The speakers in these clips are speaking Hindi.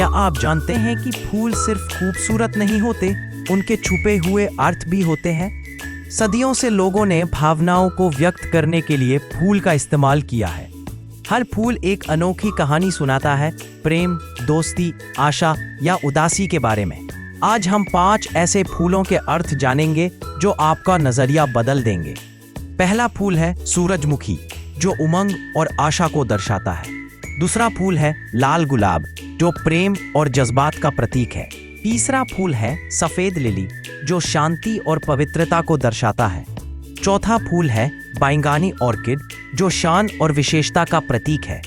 क्या आप जानते हैं कि फूल सिर्फ खूबसूरत नहीं होते, उनके छुपे हुए अर्थ भी होते हैं। सदियों से लोगों ने भावनाओं को व्यक्त करने के लिए फूल का इस्तेमाल किया है। हर फूल एक अनोखी कहानी सुनाता है, प्रेम, दोस्ती, आशा या उदासी के बारे में। आज हम 5 ऐसे फूलों के अर्थ जानेंगे जो आपका नजरिया बदल देंगे। पहला फूल है सूरजमुखी, जो उमंग और आशा को दर्शाता है। दूसरा फूल है लाल गुलाब, जो प्रेम और जज्बात का प्रतीक है। तीसरा फूल है सफेद लिली, जो शांति और पवित्रता को दर्शाता है। चौथा फूल है बैंगनी ऑर्किड, जो शान और विशेषता का प्रतीक है।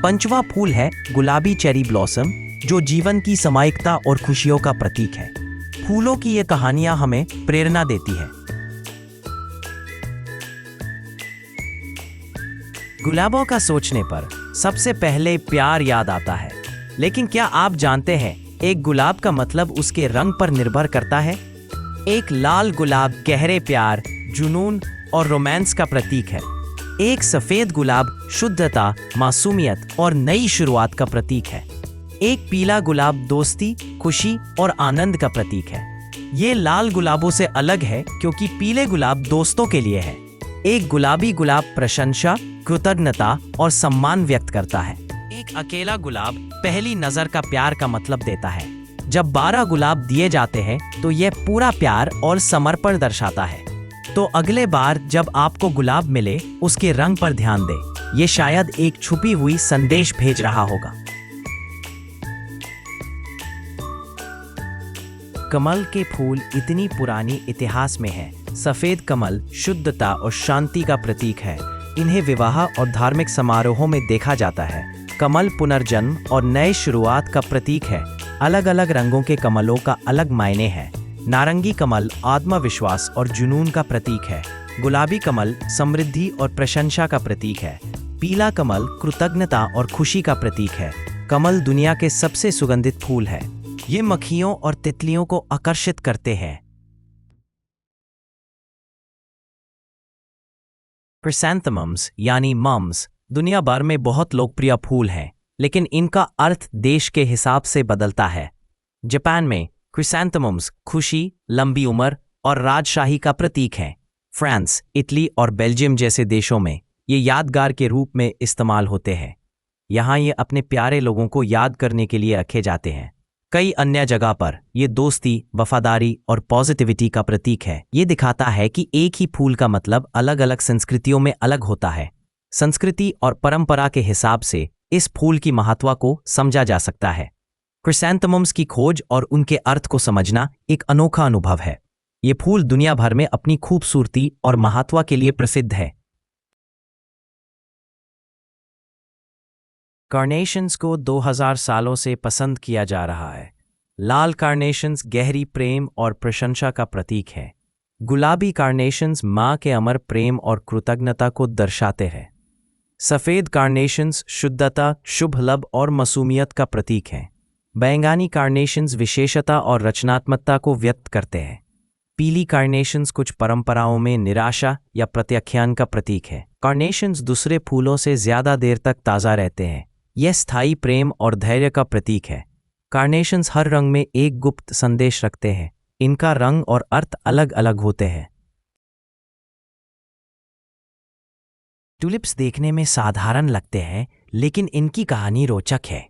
पांचवा फूल है गुलाबी चेरी ब्लॉसम, जो जीवन की समायिकता और खुशियों का प्रतीक है। फूलों की ये कहानियां हमें प्रेरणा देती है। गुलाबों का सोचने पर सबसे पहले प्यार याद आता है, लेकिन क्या आप जानते हैं एक गुलाब का मतलब उसके रंग पर निर्भर करता है। एक लाल गुलाब गहरे प्यार, जुनून और रोमांस का प्रतीक है। एक सफेद गुलाब शुद्धता, मासूमियत और नई शुरुआत का प्रतीक है। एक पीला गुलाब दोस्ती, खुशी और आनंद का प्रतीक है। ये लाल गुलाबों से अलग है क्योंकि पीले गुलाब दोस्तों के लिए है। एक गुलाबी गुलाब प्रशंसा, कृतज्ञता और सम्मान व्यक्त करता है। एक अकेला गुलाब पहली नजर का प्यार का मतलब देता है। जब 12 गुलाब दिए जाते हैं तो यह पूरा प्यार और समर्पण दर्शाता है। तो अगले बार जब आपको गुलाब मिले, उसके रंग पर ध्यान दें। ये शायद एक छुपी हुई संदेश भेज रहा होगा। कमल के फूल इतनी पुरानी इतिहास में है। सफेद कमल शुद्धता और शांति का प्रतीक है। इन्हें विवाह और धार्मिक समारोहों में देखा जाता है। कमल पुनर्जन्म और नए शुरुआत का प्रतीक है। अलग अलग रंगों के कमलों का अलग मायने हैं। नारंगी कमल आत्मविश्वास और जुनून का प्रतीक है। गुलाबी कमल समृद्धि और प्रशंसा का प्रतीक है। पीला कमल कृतज्ञता और खुशी का प्रतीक है। कमल दुनिया के सबसे सुगंधित फूल है। ये मक्खियों और तितलियों को आकर्षित करते हैं। क्रिसैंथेमम्स यानी मम्स दुनिया भर में बहुत लोकप्रिय फूल हैं, लेकिन इनका अर्थ देश के हिसाब से बदलता है। जापान में क्रिसैंथेमम्स खुशी, लंबी उम्र और राजशाही का प्रतीक हैं। फ्रांस, इटली और बेल्जियम जैसे देशों में ये यादगार के रूप में इस्तेमाल होते हैं। यहाँ ये अपने प्यारे लोगों को याद करने के लिए रखे जाते हैं। कई अन्य जगह पर ये दोस्ती, वफादारी और पॉजिटिविटी का प्रतीक है। ये दिखाता है कि एक ही फूल का मतलब अलग अलग संस्कृतियों में अलग होता है। संस्कृति और परंपरा के हिसाब से इस फूल की महत्व को समझा जा सकता है। क्रिसैंथेमम्स की खोज और उनके अर्थ को समझना एक अनोखा अनुभव है। ये फूल दुनिया भर में अपनी खूबसूरती और महत्व के लिए प्रसिद्ध है। कार्नेशंस को 2000 सालों से पसंद किया जा रहा है। लाल कार्नेशंस गहरी प्रेम और प्रशंसा का प्रतीक है। गुलाबी कार्नेशंस माँ के अमर प्रेम और कृतज्ञता को दर्शाते हैं। सफेद कार्नेशंस शुद्धता, शुभ लाभ और मासूमियत का प्रतीक हैं। बैंगनी कार्नेशंस विशेषता और रचनात्मकता को व्यक्त करते हैं। पीली कार्नेशंस कुछ परंपराओं में निराशा या प्रत्याख्यान का प्रतीक है। कार्नेशंस दूसरे फूलों से ज्यादा देर तक ताज़ा रहते हैं। यह स्थायी प्रेम और धैर्य का प्रतीक है। कार्नेशंस हर रंग में एक गुप्त संदेश रखते हैं। इनका रंग और अर्थ अलग अलग होते हैं। टुलिप्स देखने में साधारण लगते हैं, लेकिन इनकी कहानी रोचक है।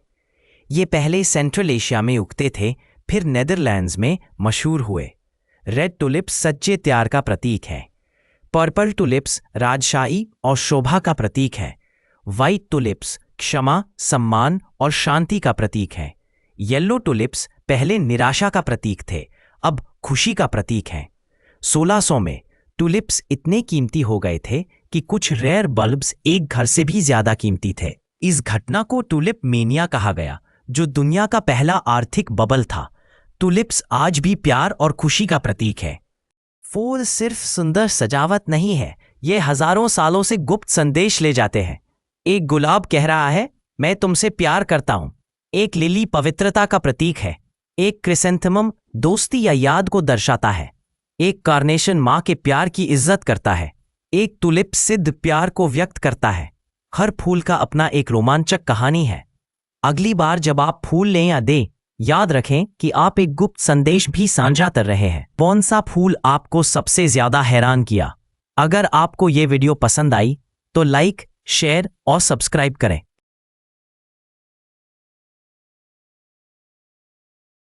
ये पहले सेंट्रल एशिया में उगते थे, फिर नेदरलैंड्स में मशहूर हुए। रेड टुलिप्स सच्चे प्यार का प्रतीक है। पर्पल टुलिप्स राजशाही और शोभा का प्रतीक है। व्हाइट टुलिप्स क्षमा, सम्मान और शांति का प्रतीक है। येलो टुलिप्स पहले निराशा का प्रतीक थे, अब खुशी का प्रतीक हैं। 1600 में टुलिप्स इतने कीमती हो गए थे कि कुछ रेयर बल्ब्स एक घर से भी ज्यादा कीमती थे। इस घटना को टुलिप मेनिया कहा गया, जो दुनिया का पहला आर्थिक बबल था। टुलिप्स आज भी प्यार और खुशी का प्रतीक है। फूल सिर्फ सुंदर सजावट नहीं है, ये हजारों सालों से गुप्त संदेश ले जाते हैं। एक गुलाब कह रहा है, मैं तुमसे प्यार करता हूं। एक लिली पवित्रता का प्रतीक है। एक क्रिसैंथेमम दोस्ती या याद को दर्शाता है। एक कार्नेशन माँ के प्यार की इज्जत करता है। एक टुलिप सिद्ध प्यार को व्यक्त करता है। हर फूल का अपना एक रोमांचक कहानी है। अगली बार जब आप फूल लें या दें, याद रखें कि आप एक गुप्त संदेश भी साझा कर रहे हैं। कौन सा फूल आपको सबसे ज्यादा हैरान किया? अगर आपको ये वीडियो पसंद आई तो लाइक, शेयर और सब्सक्राइब करें।